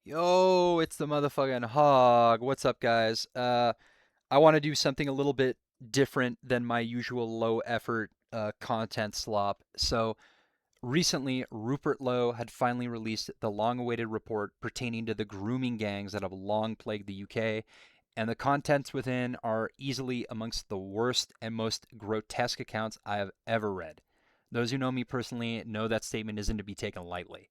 Yo, it's the motherfucking hog. What's up, guys? I want to do something a little bit different than my usual low effort content slop. So, recently, Rupert Lowe had finally released the long awaited report pertaining to the grooming gangs that have long plagued the UK, and the contents within are easily amongst the worst and most grotesque accounts I have ever read. Those who know me personally know that statement isn't to be taken lightly.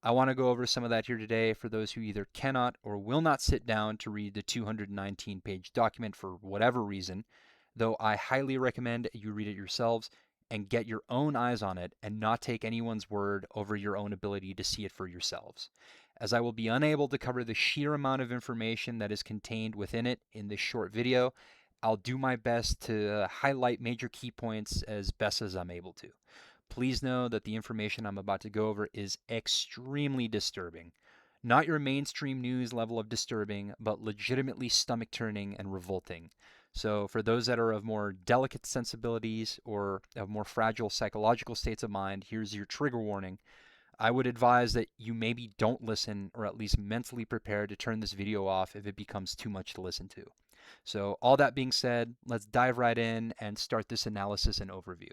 I want to go over some of that here today for those who either cannot or will not sit down to read the 219-page document for whatever reason, though I highly recommend you read it yourselves and get your own eyes on it and not take anyone's word over your own ability to see it for yourselves. As I will be unable to cover the sheer amount of information that is contained within it in this short video, I'll do my best to highlight major key points as best as I'm able to. Please know that the information I'm about to go over is extremely disturbing. Not your mainstream news level of disturbing, but legitimately stomach turning and revolting. So, for those that are of more delicate sensibilities or of more fragile psychological states of mind, here's your trigger warning. I would advise that you maybe don't listen or at least mentally prepare to turn this video off if it becomes too much to listen to. So, all that being said, let's dive right in and start this analysis and overview.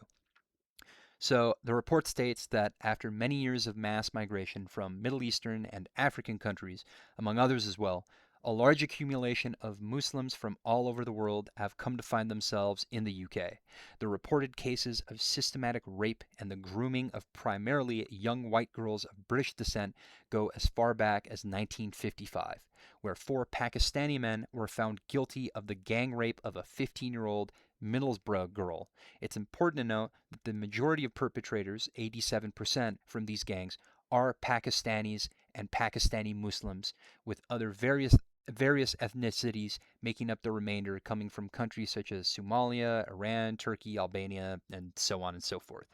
So the report states that after many years of mass migration from Middle Eastern and African countries, among others as well, a large accumulation of Muslims from all over the world have come to find themselves in the UK. The reported cases of systematic rape and the grooming of primarily young white girls of British descent go as far back as 1955, where four Pakistani men were found guilty of the gang rape of a 15-year-old Middlesbrough girl. It's important to note that the majority of perpetrators, 87% from these gangs, are Pakistanis and Pakistani Muslims, with other various ethnicities making up the remainder, coming from countries such as Somalia, Iran, Turkey, Albania, and so on and so forth.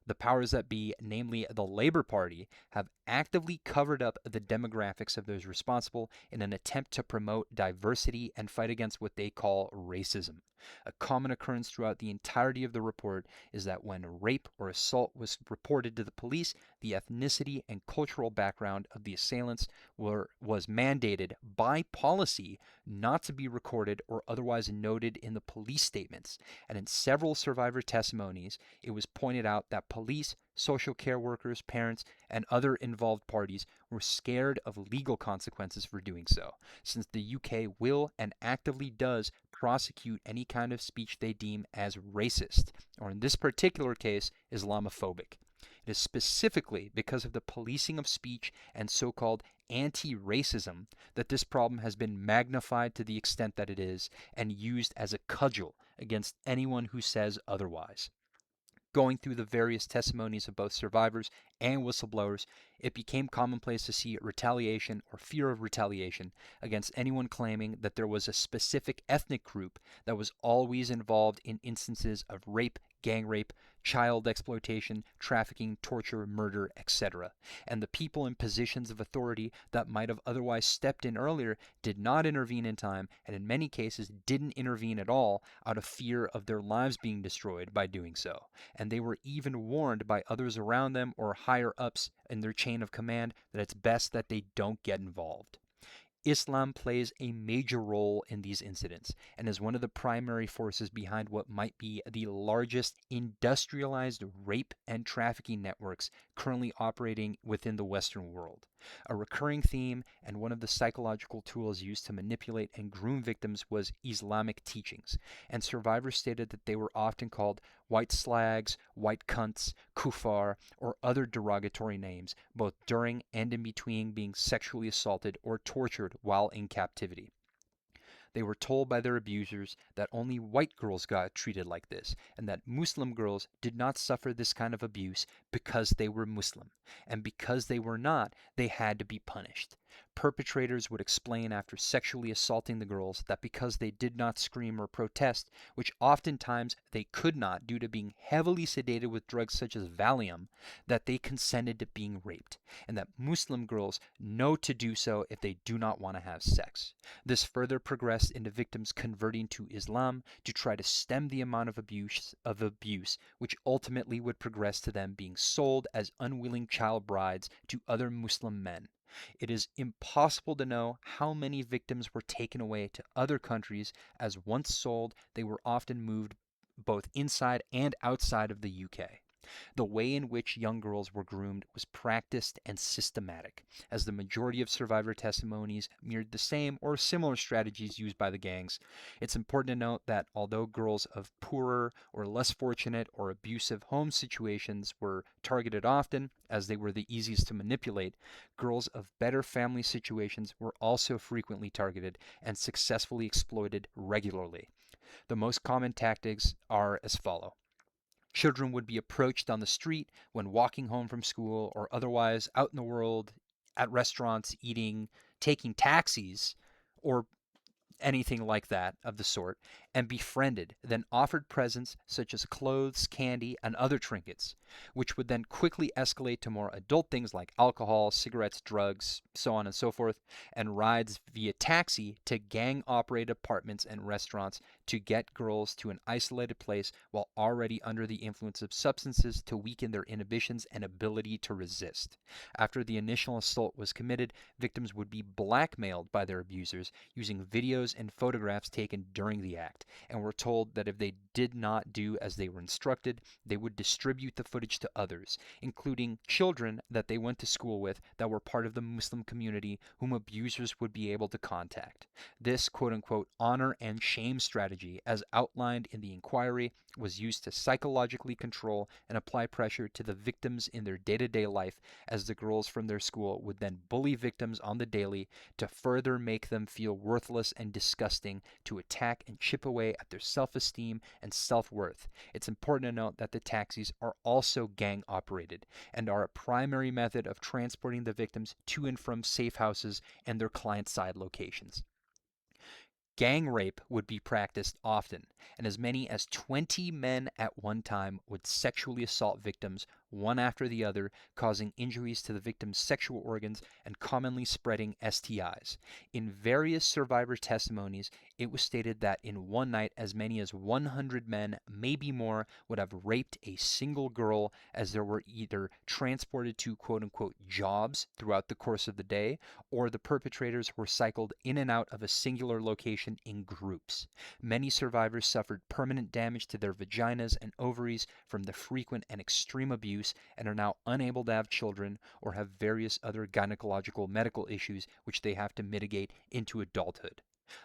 The powers that be, namely the Labour Party, have actively covered up the demographics of those responsible in an attempt to promote diversity and fight against what they call racism. A common occurrence throughout the entirety of the report is that when rape or assault was reported to the police, the ethnicity and cultural background of the assailants was mandated by policy not to be recorded or otherwise noted in the police statements. And in several survivor testimonies, it was pointed out that police, social care workers, parents, and other involved parties were scared of legal consequences for doing so, since the UK will and actively does prosecute any kind of speech they deem as racist, or in this particular case, Islamophobic. It is specifically because of the policing of speech and so called anti racism that this problem has been magnified to the extent that it is and used as a cudgel against anyone who says otherwise. Going through the various testimonies of both survivors and whistleblowers, it became commonplace to see retaliation or fear of retaliation against anyone claiming that there was a specific ethnic group that was always involved in instances of rape, gang rape, child exploitation, trafficking, torture, murder, etc. And the people in positions of authority that might have otherwise stepped in earlier did not intervene in time, and in many cases didn't intervene at all out of fear of their lives being destroyed by doing so. And they were even warned by others around them or higher ups in their chain of command that it's best that they don't get involved. Islam plays a major role in these incidents and is one of the primary forces behind what might be the largest industrialized rape and trafficking networks currently operating within the Western world. A recurring theme and one of the psychological tools used to manipulate and groom victims was Islamic teachings, and survivors stated that they were often called white slags, white cunts, kuffar, or other derogatory names, both during and in between being sexually assaulted or tortured while in captivity. They were told by their abusers that only white girls got treated like this, and that Muslim girls did not suffer this kind of abuse because they were Muslim, and because they were not, they had to be punished. Perpetrators would explain after sexually assaulting the girls that because they did not scream or protest, which oftentimes they could not due to being heavily sedated with drugs such as Valium, that they consented to being raped, and that Muslim girls know to do so if they do not want to have sex. This further progressed into victims converting to Islam to try to stem the amount of abuse, which ultimately would progress to them being sold as unwilling child brides to other Muslim men. It is impossible to know how many victims were taken away to other countries, as once sold, they were often moved both inside and outside of the UK. The way in which young girls were groomed was practiced and systematic, as the majority of survivor testimonies mirrored the same or similar strategies used by the gangs. It's important to note that although girls of poorer or less fortunate or abusive home situations were targeted often, as they were the easiest to manipulate, girls of better family situations were also frequently targeted and successfully exploited regularly. The most common tactics are as follow. Children would be approached on the street when walking home from school or otherwise out in the world, at restaurants, eating, taking taxis, or anything like that of the sort, and befriended, then offered presents such as clothes, candy, and other trinkets, which would then quickly escalate to more adult things like alcohol, cigarettes, drugs, so on and so forth, and rides via taxi to gang operated apartments and restaurants to get girls to an isolated place while already under the influence of substances to weaken their inhibitions and ability to resist. After the initial assault was committed, victims would be blackmailed by their abusers using videos and photographs taken during the act, and were told that if they did not do as they were instructed, they would distribute the footage to others, including children that they went to school with that were part of the Muslim community whom abusers would be able to contact. This quote unquote honor and shame strategy, as outlined in the inquiry, was used to psychologically control and apply pressure to the victims in their day to day life, as the girls from their school would then bully victims on the daily to further make them feel worthless and disgusting, to attack and chip away at their self esteem and self worth. It's important to note that the taxis are also gang operated and are a primary method of transporting the victims to and from safe houses and their client side locations. Gang rape would be practiced often, and as many as 20 men at one time would sexually assault victims, one after the other, causing injuries to the victim's sexual organs and commonly spreading STIs. In various survivor testimonies, it was stated that in one night, as many as 100 men, maybe more, would have raped a single girl, as they were either transported to quote unquote jobs throughout the course of the day, or the perpetrators were cycled in and out of a singular location in groups. Many survivors suffered permanent damage to their vaginas and ovaries from the frequent and extreme abuse, and are now unable to have children or have various other gynecological medical issues which they have to mitigate into adulthood.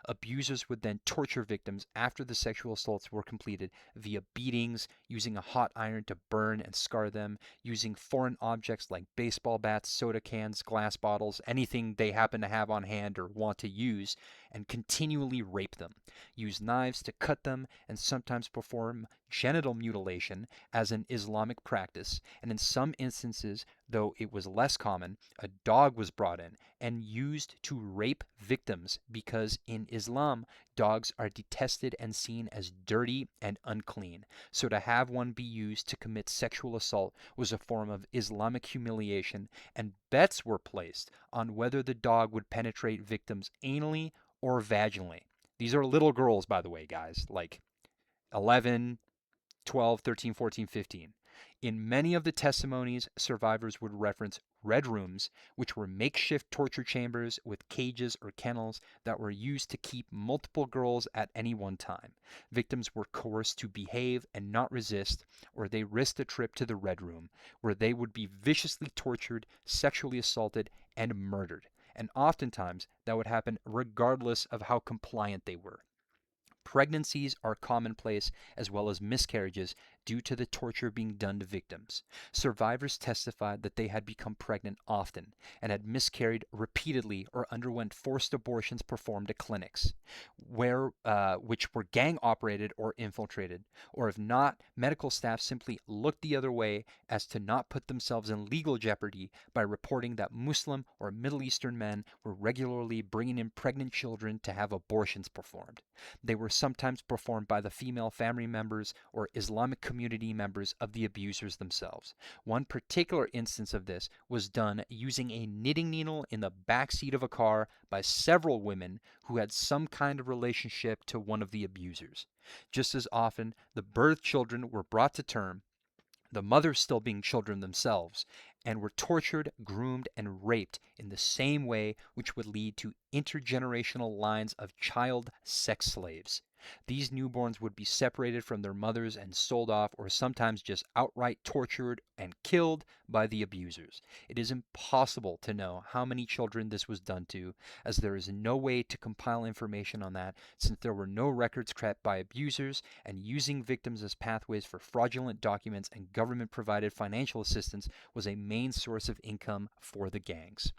Abusers would then torture victims after the sexual assaults were completed via beatings, using a hot iron to burn and scar them, using foreign objects like baseball bats, soda cans, glass bottles, anything they happen to have on hand or want to use, and continually rape them, use knives to cut them, and sometimes perform genital mutilation as an Islamic practice, and in some instances, though it was less common, a dog was brought in and used to rape victims, because in Islam, dogs are detested and seen as dirty and unclean. So to have one be used to commit sexual assault was a form of Islamic humiliation, and bets were placed on whether the dog would penetrate victims anally or vaginally. These are little girls, by the way, guys, like 11, 12, 13, 14, 15. In many of the testimonies, survivors would reference red rooms, which were makeshift torture chambers with cages or kennels that were used to keep multiple girls at any one time. Victims were coerced to behave and not resist, or they risked a trip to the red room, where they would be viciously tortured, sexually assaulted, and murdered. And oftentimes, that would happen regardless of how compliant they were. Pregnancies are commonplace, as well as miscarriages, due to the torture being done to victims. Survivors testified that they had become pregnant often and had miscarried repeatedly or underwent forced abortions performed at clinics, which were gang operated or infiltrated, or if not, medical staff simply looked the other way as to not put themselves in legal jeopardy by reporting that Muslim or Middle Eastern men were regularly bringing in pregnant children to have abortions performed. They were sometimes performed by the female family members or Islamic community members of the abusers themselves. One particular instance of this was done using a knitting needle in the back seat of a car by several women who had some kind of relationship to one of the abusers. Just as often, the birth children were brought to term, the mothers still being children themselves, and were tortured, groomed, and raped in the same way, which would lead to intergenerational lines of child sex slaves. These newborns would be separated from their mothers and sold off, or sometimes just outright tortured and killed by the abusers. It is impossible to know how many children this was done to, as there is no way to compile information on that, since there were no records kept by abusers, and using victims as pathways for fraudulent documents and government provided financial assistance was a main source of income for the gangs.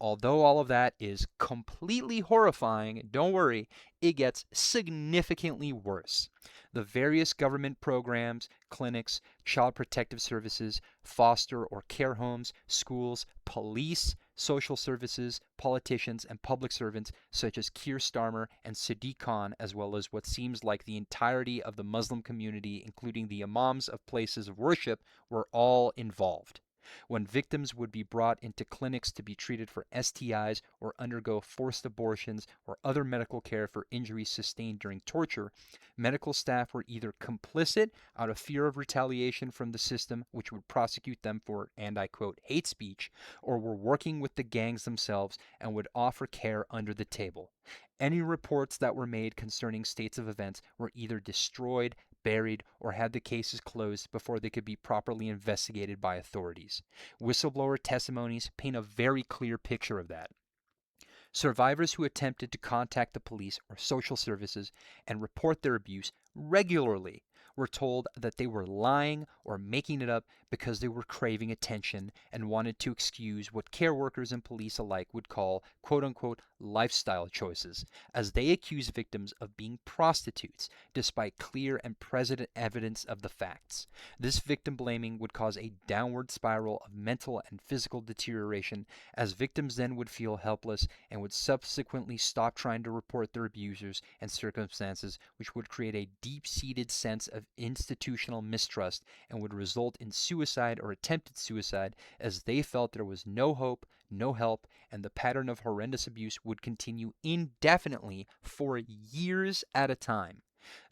Although all of that is completely horrifying, don't worry, it gets significantly worse. The various government programs, clinics, child protective services, foster or care homes, schools, police, social services, politicians, and public servants such as Keir Starmer and Sadiq Khan, as well as what seems like the entirety of the Muslim community, including the imams of places of worship, were all involved. When victims would be brought into clinics to be treated for STIs or undergo forced abortions or other medical care for injuries sustained during torture, medical staff were either complicit out of fear of retaliation from the system, which would prosecute them for, and I quote, hate speech, or were working with the gangs themselves and would offer care under the table. Any reports that were made concerning states of events were either destroyed, buried, or had the cases closed before they could be properly investigated by authorities. Whistleblower testimonies paint a very clear picture of that. Survivors who attempted to contact the police or social services and report their abuse regularly were told that they were lying or making it up because they were craving attention and wanted to excuse what care workers and police alike would call quote unquote lifestyle choices, as they accused victims of being prostitutes despite clear and present evidence of the facts. This victim blaming would cause a downward spiral of mental and physical deterioration, as victims then would feel helpless and would subsequently stop trying to report their abusers and circumstances, which would create a deep-seated sense of institutional mistrust and would result in suicide or attempted suicide, as they felt there was no hope, no help, and the pattern of horrendous abuse would continue indefinitely for years at a time.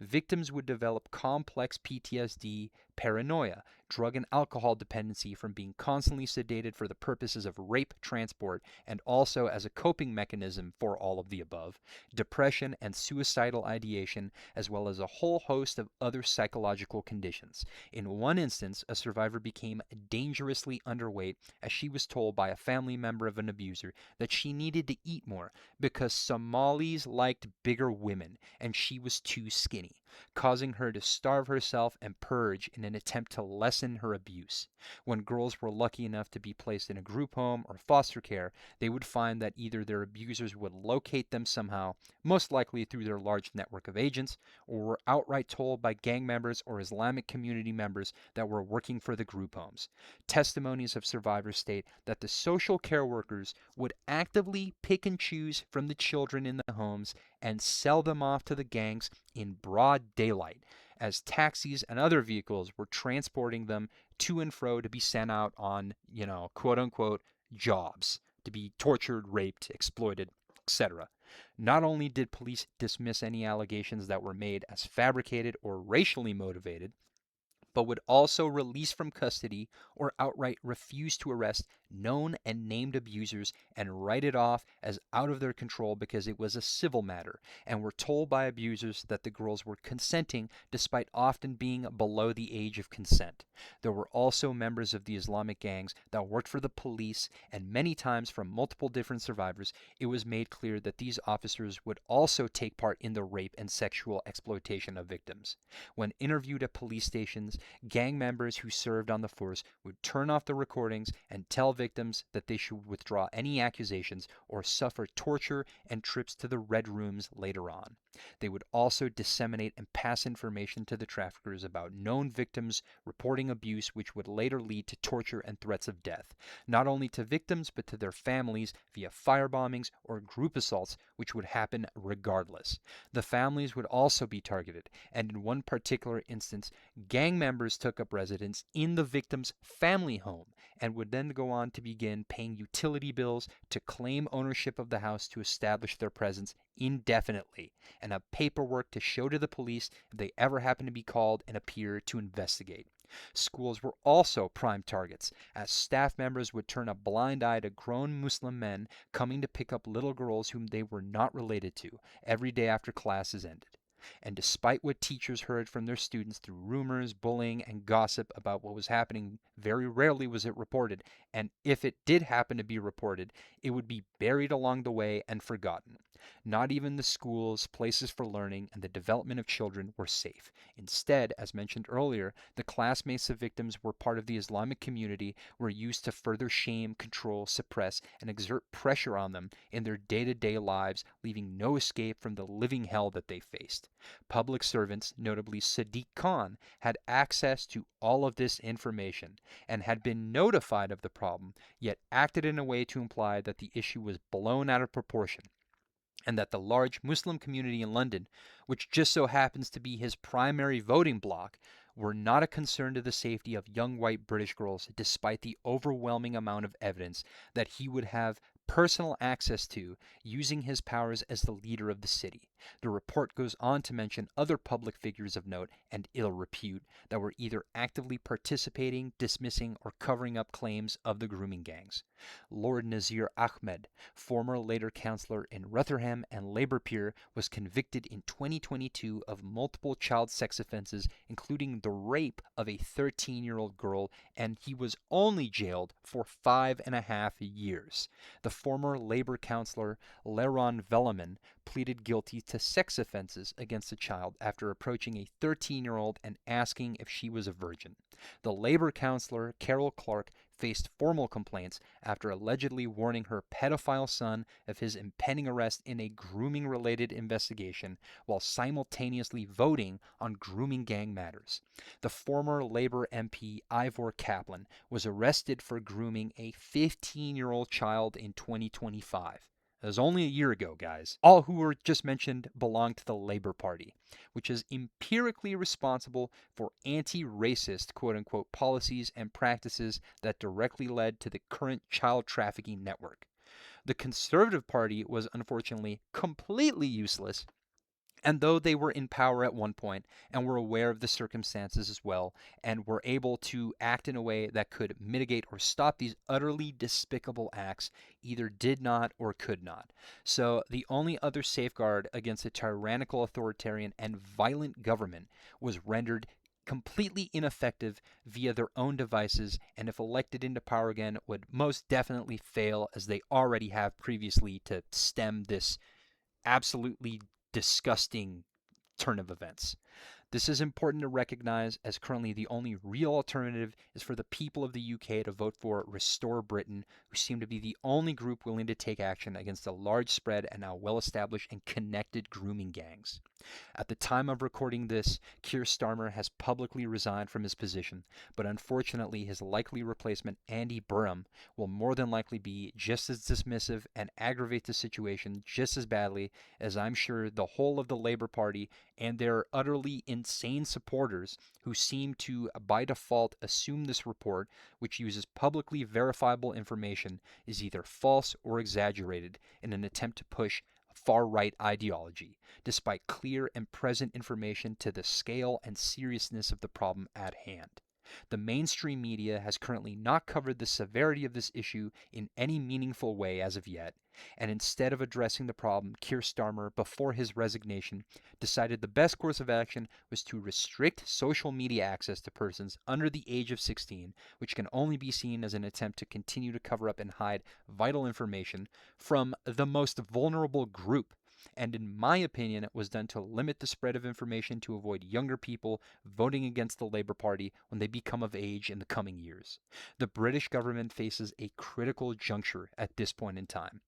Victims would develop complex PTSD, paranoia, drug and alcohol dependency from being constantly sedated for the purposes of rape transport and also as a coping mechanism for all of the above, depression and suicidal ideation, as well as a whole host of other psychological conditions. In one instance, a survivor became dangerously underweight as she was told by a family member of an abuser that she needed to eat more because Somalis liked bigger women and she was too skinny, causing her to starve herself and purge in an attempt to lessen her abuse. When girls were lucky enough to be placed in a group home or foster care, they would find that either their abusers would locate them somehow, most likely through their large network of agents, or were outright told by gang members or Islamic community members that were working for the group homes. Testimonies of survivors state that the social care workers would actively pick and choose from the children in the homes and sell them off to the gangs in broad daylight, as taxis and other vehicles were transporting them to and fro to be sent out on, quote unquote, jobs, to be tortured, raped, exploited, etc. Not only did police dismiss any allegations that were made as fabricated or racially motivated, but would also release from custody or outright refuse to arrest known and named abusers and write it off as out of their control because it was a civil matter, and were told by abusers that the girls were consenting despite often being below the age of consent. There were also members of the Islamic gangs that worked for the police, and many times from multiple different survivors, it was made clear that these officers would also take part in the rape and sexual exploitation of victims. When interviewed at police stations, gang members who served on the force would turn off the recordings and tell victims that they should withdraw any accusations or suffer torture and trips to the red rooms later on. They would also disseminate and pass information to the traffickers about known victims reporting abuse, which would later lead to torture and threats of death, not only to victims but to their families via firebombings or group assaults, which would happen regardless. The families would also be targeted, and in one particular instance, gang members took up residence in the victim's family home and would then go on to begin paying utility bills to claim ownership of the house to establish their presence indefinitely and have paperwork to show to the police if they ever happen to be called and appear to investigate. Schools were also prime targets, as staff members would turn a blind eye to grown Muslim men coming to pick up little girls whom they were not related to every day after classes ended. And despite what teachers heard from their students through rumors, bullying, and gossip about what was happening, very rarely was it reported. And if it did happen to be reported, it would be buried along the way and forgotten. Not even the schools, places for learning, and the development of children were safe. Instead, as mentioned earlier, the classmates of victims were part of the Islamic community, were used to further shame, control, suppress, and exert pressure on them in their day-to-day lives, leaving no escape from the living hell that they faced. Public servants, notably Sadiq Khan, had access to all of this information and had been notified of the problem, yet acted in a way to imply that the issue was blown out of proportion and that the large Muslim community in London, which just so happens to be his primary voting bloc, were not a concern to the safety of young white British girls, despite the overwhelming amount of evidence that he would have personal access to using his powers as the leader of the city. The report goes on to mention other public figures of note and ill repute that were either actively participating, dismissing, or covering up claims of the grooming gangs. Lord Nazir Ahmed, former Labour councillor in Rotherham and Labour peer, was convicted in 2022 of multiple child sex offences, including the rape of a 13-year-old girl, and he was only jailed for 5.5 years. The former Labour councillor Leron Velleman pleaded guilty to sex offences against a child after approaching a 13-year-old and asking if she was a virgin. The Labour councillor Carol Clark faced formal complaints after allegedly warning her pedophile son of his impending arrest in a grooming related investigation while simultaneously voting on grooming gang matters. The former Labour MP Ivor Kaplan was arrested for grooming a 15-year-old child in 2025. That was only a year ago, guys. All who were just mentioned belong to the Labour Party, which is empirically responsible for anti-racist quote-unquote policies and practices that directly led to the current child trafficking network. The Conservative Party was unfortunately completely useless, and though they were in power at one point and were aware of the circumstances as well, and were able to act in a way that could mitigate or stop these utterly despicable acts, either did not or could not. So the only other safeguard against a tyrannical, authoritarian, and violent government was rendered completely ineffective via their own devices, and if elected into power again, would most definitely fail as they already have previously to stem this absolutely disgusting turn of events. This is important to recognize as currently the only real alternative is for the people of the UK to vote for Restore Britain, who seem to be the only group willing to take action against the large spread and now well established and connected grooming gangs. At the time of recording this, Keir Starmer has publicly resigned from his position, but unfortunately his likely replacement, Andy Burnham, will more than likely be just as dismissive and aggravate the situation just as badly as I'm sure the whole of the Labour Party and their utterly insane supporters who seem to by default assume this report, which uses publicly verifiable information, is either false or exaggerated in an attempt to push far-right ideology, despite clear and present information to the scale and seriousness of the problem at hand. The mainstream media has currently not covered the severity of this issue in any meaningful way as of yet, and instead of addressing the problem, Keir Starmer, before his resignation, decided the best course of action was to restrict social media access to persons under the age of 16, which can only be seen as an attempt to continue to cover up and hide vital information from the most vulnerable group, and in my opinion was done to limit the spread of information to avoid younger people voting against the Labour Party when they become of age in the coming years. The British government faces a critical juncture at this point in time.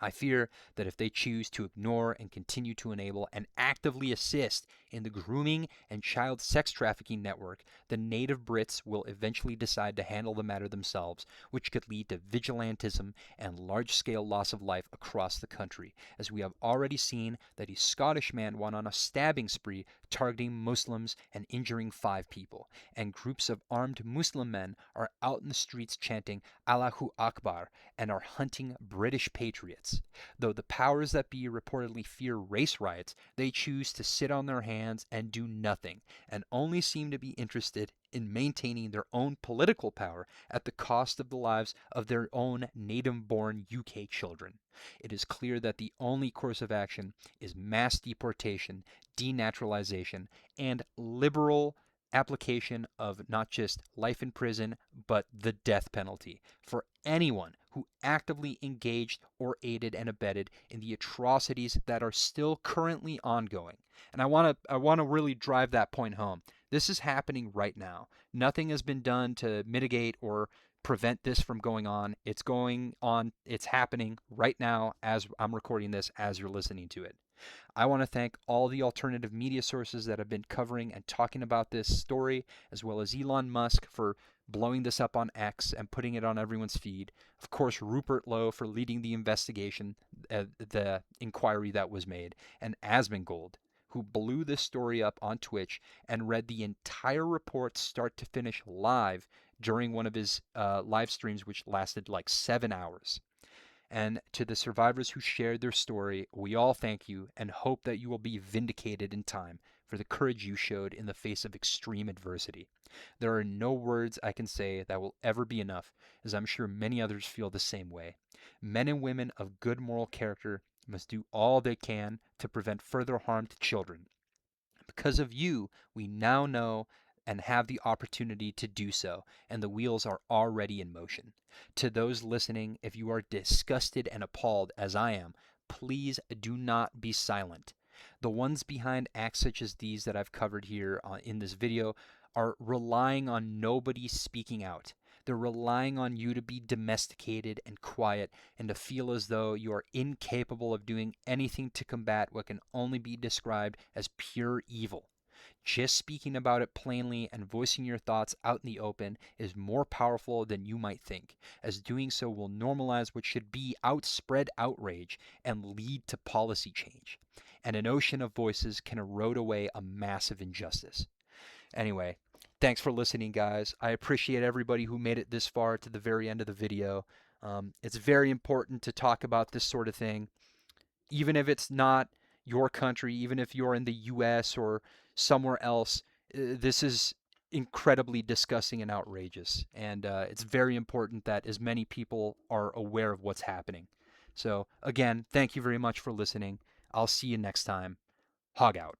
I fear that if they choose to ignore and continue to enable and actively assist in the grooming and child sex trafficking network, the native Brits will eventually decide to handle the matter themselves, which could lead to vigilantism and large-scale loss of life across the country, as we have already seen that a Scottish man went on a stabbing spree targeting Muslims and injuring 5 people, and groups of armed Muslim men are out in the streets chanting Allahu Akbar and are hunting British patriots. Though the powers that be reportedly fear race riots, they choose to sit on their hands and do nothing, and only seem to be interested in maintaining their own political power at the cost of the lives of their own native born UK children. It is clear that the only course of action is mass deportation, denaturalization, and liberal application of not just life in prison, but the death penalty for anyone who actively engaged or aided and abetted in the atrocities that are still currently ongoing. And I want to really drive that point home. This is happening right now. Nothing has been done to mitigate or prevent this from going on. It's going on. It's happening right now as I'm recording this, as you're listening to it. I want to thank all the alternative media sources that have been covering and talking about this story, as well as Elon Musk for blowing this up on X and putting it on everyone's feed. Of course, Rupert Lowe for leading the investigation, the inquiry that was made, and Asmongold, who blew this story up on Twitch and read the entire report start to finish live during one of his live streams, which lasted like 7 hours. And to the survivors who shared their story, we all thank you and hope that you will be vindicated in time for the courage you showed in the face of extreme adversity. There are no words I can say that will ever be enough, as I'm sure many others feel the same way. Men and women of good moral character must do all they can to prevent further harm to children. Because of you, we now know and have the opportunity to do so, and the wheels are already in motion. To those listening, if you are disgusted and appalled as I am, please do not be silent. The ones behind acts such as these that I've covered here in this video are relying on nobody speaking out. They're relying on you to be domesticated and quiet and to feel as though you are incapable of doing anything to combat what can only be described as pure evil. Just speaking about it plainly and voicing your thoughts out in the open is more powerful than you might think, as doing so will normalize what should be outspread outrage and lead to policy change. And an ocean of voices can erode away a massive injustice. Anyway, thanks for listening, guys. I appreciate everybody who made it this far to the very end of the video. It's very important to talk about this sort of thing, even if it's not your country, even if you're in the US or somewhere else. This is incredibly disgusting and outrageous. And it's very important that as many people are aware of what's happening. So, again, thank you very much for listening. I'll see you next time. Hog out.